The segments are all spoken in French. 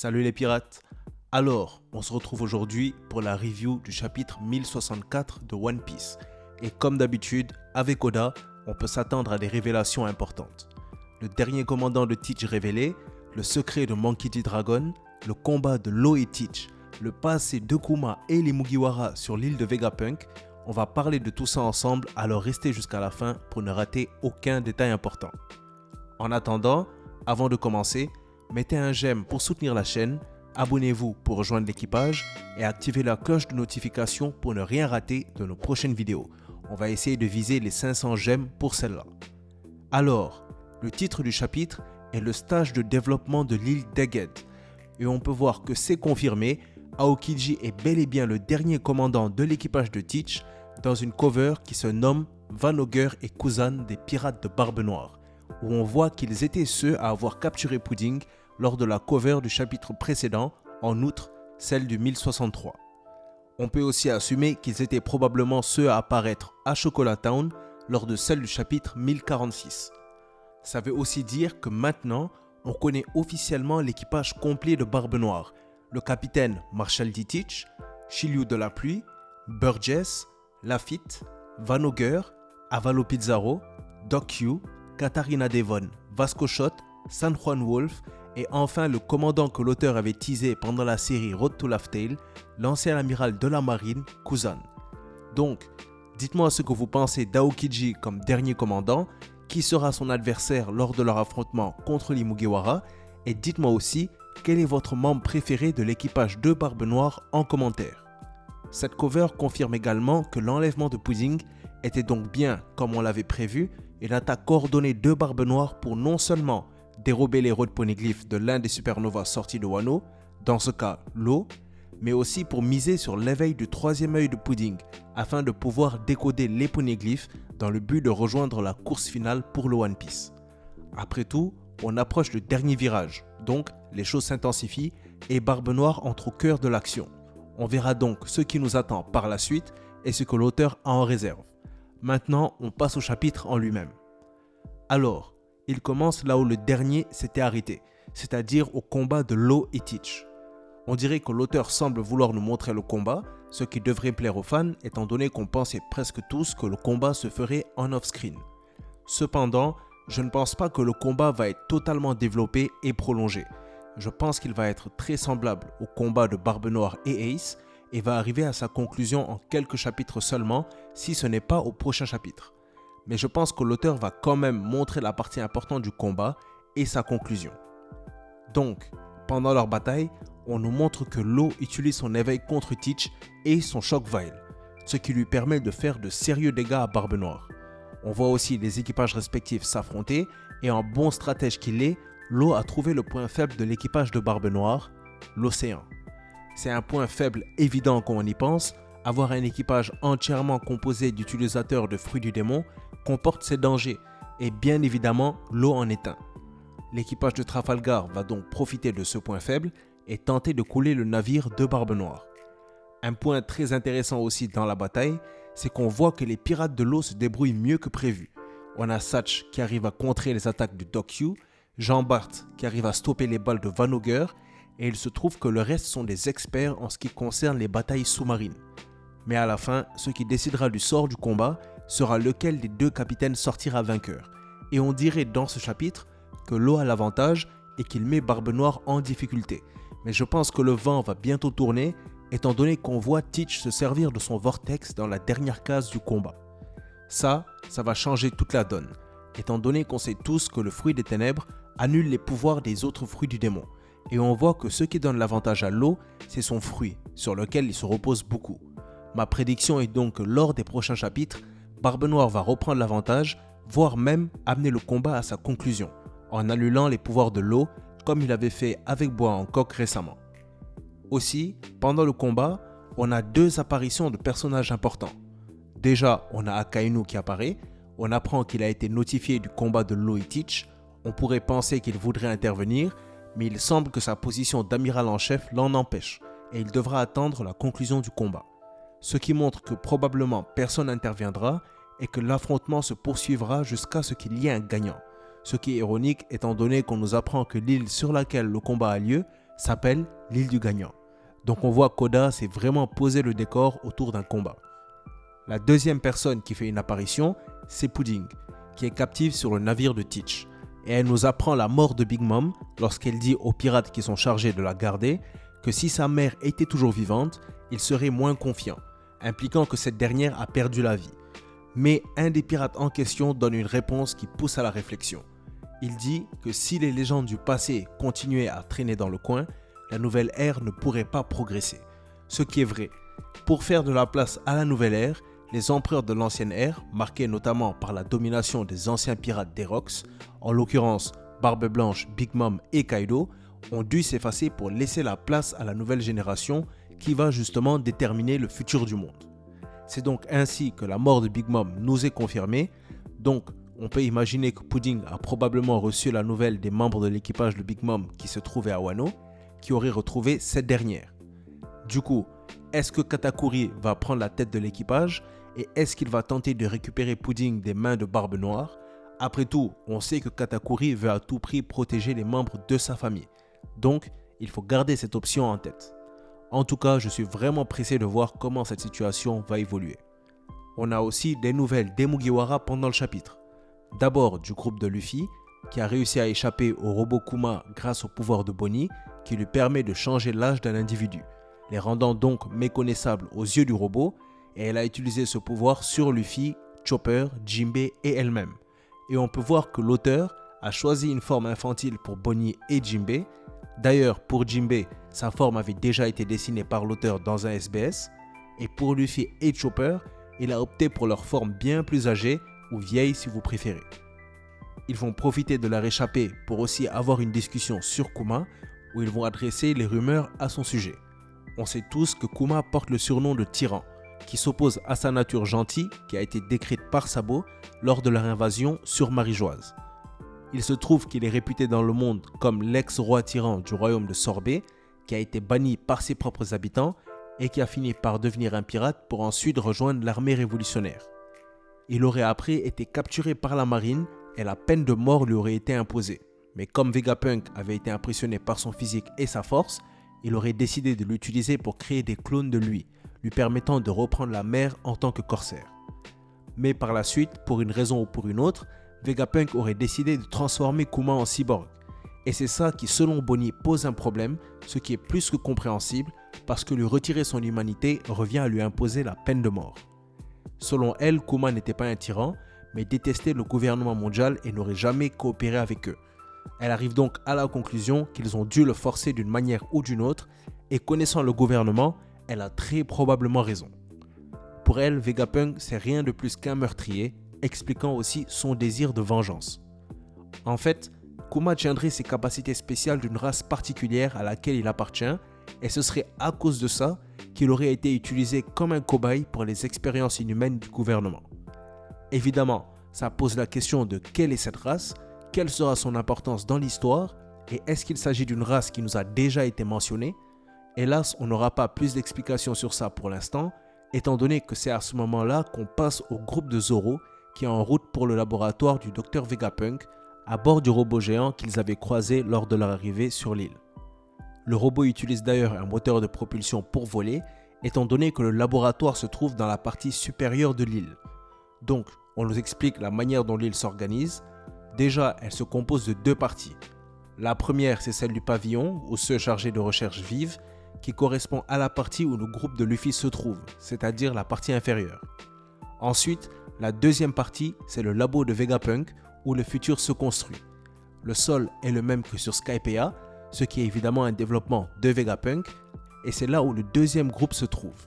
Salut les pirates. Alors, on se retrouve aujourd'hui pour la review du chapitre 1064 de One Piece. Et comme d'habitude, avec Oda, on peut s'attendre à des révélations importantes. Le dernier commandant de Teach révélé, le secret de Monkey D. Dragon, le combat de Law et Teach, le passé de Kuma et les Mugiwara sur l'île de Vegapunk. On va parler de tout ça ensemble, alors restez jusqu'à la fin pour ne rater aucun détail important. En attendant, avant de commencer, mettez un j'aime pour soutenir la chaîne, abonnez-vous pour rejoindre l'équipage et activez la cloche de notification pour ne rien rater de nos prochaines vidéos. On va essayer de viser les 500 j'aime pour celle-là. Alors, le titre du chapitre est le stage de développement de l'île d'Egghead. Et on peut voir que c'est confirmé, Aokiji est bel et bien le dernier commandant de l'équipage de Teach dans une cover qui se nomme Vanogger et Kuzan des pirates de Barbe Noire, où on voit qu'ils étaient ceux à avoir capturé Pudding lors de la cover du chapitre précédent, en outre celle du 1063. On peut aussi assumer qu'ils étaient probablement ceux à apparaître à Chocolat Town lors de celle du chapitre 1046. Ça veut aussi dire que maintenant, on connaît officiellement l'équipage complet de Barbe Noire, le capitaine Marshall D. Teach, Shiryu de la Pluie, Burgess, Lafitte, Vanogger, Avalo Pizarro, Doc Q, Katarina Devon, Vasco Shot, San Juan Wolf et enfin le commandant que l'auteur avait teasé pendant la série Road to Laugh Tale, l'ancien amiral de la marine, Kuzan. Donc, dites-moi ce que vous pensez d'Aokiji comme dernier commandant, qui sera son adversaire lors de leur affrontement contre les Mugiwara, et dites-moi aussi quel est votre membre préféré de l'équipage de Barbe Noire en commentaire. Cette cover confirme également que l'enlèvement de Pudding était donc bien, comme on l'avait prévu, une attaque coordonnée de Barbe Noire pour non seulement dérober les road poneglyphes de l'un des supernovas sortis de Wano, dans ce cas l'eau, mais aussi pour miser sur l'éveil du troisième œil de Pudding afin de pouvoir décoder les poneglyphes dans le but de rejoindre la course finale pour le One Piece. Après tout, on approche le dernier virage, donc les choses s'intensifient et Barbe Noire entre au cœur de l'action. On verra donc ce qui nous attend par la suite et ce que l'auteur a en réserve. Maintenant, on passe au chapitre en lui-même. Alors, il commence là où le dernier s'était arrêté, c'est-à-dire au combat de Law et Teach. On dirait que l'auteur semble vouloir nous montrer le combat, ce qui devrait plaire aux fans étant donné qu'on pensait presque tous que le combat se ferait en off-screen. Cependant, je ne pense pas que le combat va être totalement développé et prolongé. Je pense qu'il va être très semblable au combat de Barbe Noire et Ace et va arriver à sa conclusion en quelques chapitres seulement, si ce n'est pas au prochain chapitre. Mais je pense que l'auteur va quand même montrer la partie importante du combat et sa conclusion. Donc, pendant leur bataille, on nous montre que Law utilise son éveil contre Teach et son choc Vile, ce qui lui permet de faire de sérieux dégâts à Barbe Noire. On voit aussi les équipages respectifs s'affronter et en bon stratège qu'il est, Law a trouvé le point faible de l'équipage de Barbe Noire, l'océan. C'est un point faible évident quand on y pense, avoir un équipage entièrement composé d'utilisateurs de fruits du démon comporte ses dangers et bien évidemment Law en est un. L'équipage de Trafalgar va donc profiter de ce point faible et tenter de couler le navire de Barbe Noire. Un point très intéressant aussi dans la bataille, c'est qu'on voit que les pirates de l'eau se débrouillent mieux que prévu. On a Satch qui arrive à contrer les attaques de Doc Q, Jean-Bart qui arrive à stopper les balles de Vanogger et il se trouve que le reste sont des experts en ce qui concerne les batailles sous-marines. Mais à la fin, ce qui décidera du sort du combat sera lequel des deux capitaines sortira vainqueur. Et on dirait dans ce chapitre que Law a l'avantage et qu'il met Barbe Noire en difficulté. Mais je pense que le vent va bientôt tourner étant donné qu'on voit Teach se servir de son vortex dans la dernière case du combat. Ça va changer toute la donne, étant donné qu'on sait tous que le fruit des ténèbres annule les pouvoirs des autres fruits du démon. Et on voit que ce qui donne l'avantage à Law, c'est son fruit, sur lequel il se repose beaucoup. Ma prédiction est donc que lors des prochains chapitres, Barbe Noire va reprendre l'avantage, voire même amener le combat à sa conclusion, en annulant les pouvoirs de Law, comme il avait fait avec Bois en Coq récemment. Aussi, pendant le combat, on a deux apparitions de personnages importants. Déjà, on a Akainu qui apparaît, on apprend qu'il a été notifié du combat de Law et Teach, on pourrait penser qu'il voudrait intervenir, mais il semble que sa position d'amiral en chef l'en empêche, et il devra attendre la conclusion du combat. Ce qui montre que probablement personne n'interviendra et que l'affrontement se poursuivra jusqu'à ce qu'il y ait un gagnant. Ce qui est ironique étant donné qu'on nous apprend que l'île sur laquelle le combat a lieu s'appelle l'île du gagnant. Donc on voit qu'Oda s'est vraiment posé le décor autour d'un combat. La deuxième personne qui fait une apparition, c'est Pudding, qui est captive sur le navire de Teach. Et elle nous apprend la mort de Big Mom lorsqu'elle dit aux pirates qui sont chargés de la garder que si sa mère était toujours vivante, il serait moins confiant, impliquant que cette dernière a perdu la vie. Mais un des pirates en question donne une réponse qui pousse à la réflexion. Il dit que si les légendes du passé continuaient à traîner dans le coin, la nouvelle ère ne pourrait pas progresser. Ce qui est vrai. Pour faire de la place à la nouvelle ère, les empereurs de l'ancienne ère, marqués notamment par la domination des anciens pirates d'Erox, en l'occurrence Barbe Blanche, Big Mom et Kaido, ont dû s'effacer pour laisser la place à la nouvelle génération qui va justement déterminer le futur du monde. C'est donc ainsi que la mort de Big Mom nous est confirmée, donc on peut imaginer que Pudding a probablement reçu la nouvelle des membres de l'équipage de Big Mom qui se trouvaient à Wano, qui auraient retrouvé cette dernière. Du coup, est-ce que Katakuri va prendre la tête de l'équipage et est-ce qu'il va tenter de récupérer Pudding des mains de Barbe Noire? Après tout, on sait que Katakuri veut à tout prix protéger les membres de sa famille. Donc, il faut garder cette option en tête. En tout cas, je suis vraiment pressé de voir comment cette situation va évoluer. On a aussi des nouvelles des Mugiwara pendant le chapitre. D'abord du groupe de Luffy, qui a réussi à échapper au robot Kuma grâce au pouvoir de Bonnie, qui lui permet de changer l'âge d'un individu, les rendant donc méconnaissables aux yeux du robot, et elle a utilisé ce pouvoir sur Luffy, Chopper, Jinbei et elle-même. Et on peut voir que l'auteur a choisi une forme infantile pour Bonnie et Jinbei. D'ailleurs, pour Jinbei, sa forme avait déjà été dessinée par l'auteur dans un SBS, et pour Luffy et Chopper, il a opté pour leur forme bien plus âgée, ou vieille si vous préférez. Ils vont profiter de leur échappée pour aussi avoir une discussion sur Kuma, où ils vont adresser les rumeurs à son sujet. On sait tous que Kuma porte le surnom de tyran, qui s'oppose à sa nature gentille qui a été décrite par Sabo lors de leur invasion sur Marie-Joise. Il se trouve qu'il est réputé dans le monde comme l'ex-roi tyran du royaume de Sorbet, qui a été banni par ses propres habitants et qui a fini par devenir un pirate pour ensuite rejoindre l'armée révolutionnaire. Il aurait après été capturé par la marine et la peine de mort lui aurait été imposée. Mais comme Vegapunk avait été impressionné par son physique et sa force, il aurait décidé de l'utiliser pour créer des clones de lui permettant de reprendre la mer en tant que corsaire. Mais par la suite, pour une raison ou pour une autre, Vegapunk aurait décidé de transformer Kuma en cyborg. Et c'est ça qui, selon Bonnie, pose un problème, ce qui est plus que compréhensible, parce que lui retirer son humanité revient à lui imposer la peine de mort. Selon elle, Kuma n'était pas un tyran, mais détestait le gouvernement mondial et n'aurait jamais coopéré avec eux. Elle arrive donc à la conclusion qu'ils ont dû le forcer d'une manière ou d'une autre, et connaissant le gouvernement, elle a très probablement raison. Pour elle, Vegapunk, c'est rien de plus qu'un meurtrier, expliquant aussi son désir de vengeance. En fait, Kuma tiendrait ses capacités spéciales d'une race particulière à laquelle il appartient, et ce serait à cause de ça qu'il aurait été utilisé comme un cobaye pour les expériences inhumaines du gouvernement. Évidemment, ça pose la question de quelle est cette race, quelle sera son importance dans l'histoire, et est-ce qu'il s'agit d'une race qui nous a déjà été mentionnée? Hélas, on n'aura pas plus d'explications sur ça pour l'instant, étant donné que c'est à ce moment-là qu'on passe au groupe de Zoro qui est en route pour le laboratoire du Dr Vegapunk à bord du robot géant qu'ils avaient croisé lors de leur arrivée sur l'île. Le robot utilise d'ailleurs un moteur de propulsion pour voler, étant donné que le laboratoire se trouve dans la partie supérieure de l'île. Donc, on nous explique la manière dont l'île s'organise. Déjà, elle se compose de deux parties. La première, c'est celle du pavillon, ou ceux chargés de recherche vive, qui correspond à la partie où le groupe de Luffy se trouve, c'est-à-dire la partie inférieure. Ensuite, la deuxième partie, c'est le labo de Vegapunk, où le futur se construit. Le sol est le même que sur Skypiea, ce qui est évidemment un développement de Vegapunk, et c'est là où le deuxième groupe se trouve.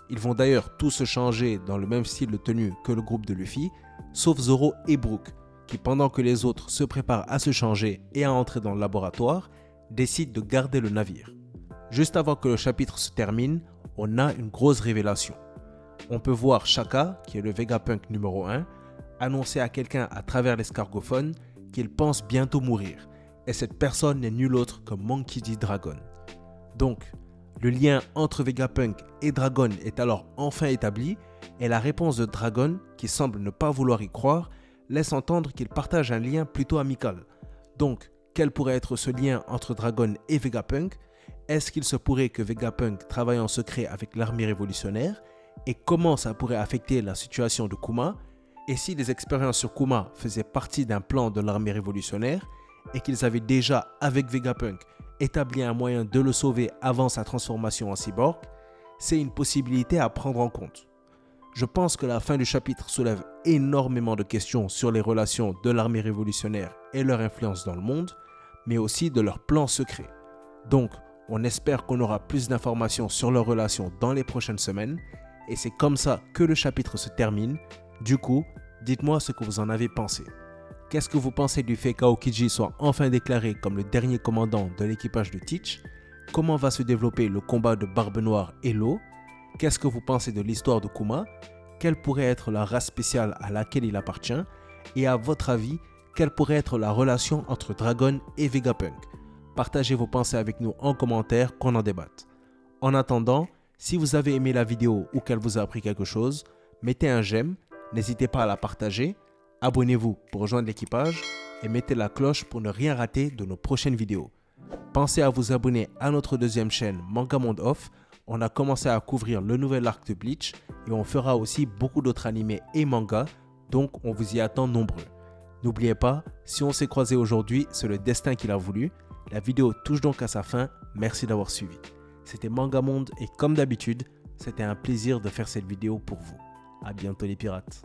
Ils vont d'ailleurs tous se changer dans le même style de tenue que le groupe de Luffy, sauf Zoro et Brook, qui pendant que les autres se préparent à se changer et à entrer dans le laboratoire, décident de garder le navire. Juste avant que le chapitre se termine, on a une grosse révélation. On peut voir Shaka, qui est le Vegapunk numéro 1, annoncer à quelqu'un à travers l'escargophone qu'il pense bientôt mourir. Et cette personne n'est nul autre que Monkey D. Dragon. Donc, le lien entre Vegapunk et Dragon est alors enfin établi et la réponse de Dragon, qui semble ne pas vouloir y croire, laisse entendre qu'il partage un lien plutôt amical. Donc, quel pourrait être ce lien entre Dragon et Vegapunk? Est-ce qu'il se pourrait que Vegapunk travaille en secret avec l'armée révolutionnaire? Et comment ça pourrait affecter la situation de Kuma? Et si les expériences sur Kuma faisaient partie d'un plan de l'armée révolutionnaire et qu'ils avaient déjà, avec Vegapunk, établi un moyen de le sauver avant sa transformation en cyborg, c'est une possibilité à prendre en compte. Je pense que la fin du chapitre soulève énormément de questions sur les relations de l'armée révolutionnaire et leur influence dans le monde, mais aussi de leurs plans secrets. Donc, on espère qu'on aura plus d'informations sur leurs relations dans les prochaines semaines, et c'est comme ça que le chapitre se termine. Du coup, dites-moi ce que vous en avez pensé. Qu'est-ce que vous pensez du fait qu'Aokiji soit enfin déclaré comme le dernier commandant de l'équipage de Teach? Comment va se développer le combat de Barbe Noire et Law? Qu'est-ce que vous pensez de l'histoire de Kuma? Quelle pourrait être la race spéciale à laquelle il appartient? Et à votre avis, quelle pourrait être la relation entre Dragon et Vegapunk? Partagez vos pensées avec nous en commentaire, qu'on en débatte. En attendant, si vous avez aimé la vidéo ou qu'elle vous a appris quelque chose, mettez un j'aime, n'hésitez pas à la partager, abonnez-vous pour rejoindre l'équipage et mettez la cloche pour ne rien rater de nos prochaines vidéos. Pensez à vous abonner à notre deuxième chaîne Manga Monde Off. On a commencé à couvrir le nouvel arc de Bleach et on fera aussi beaucoup d'autres animés et mangas, donc on vous y attend nombreux. N'oubliez pas, si on s'est croisé aujourd'hui, c'est le destin qu'il a voulu. La vidéo touche donc à sa fin, merci d'avoir suivi. C'était Manga Monde et comme d'habitude, c'était un plaisir de faire cette vidéo pour vous. À bientôt les pirates.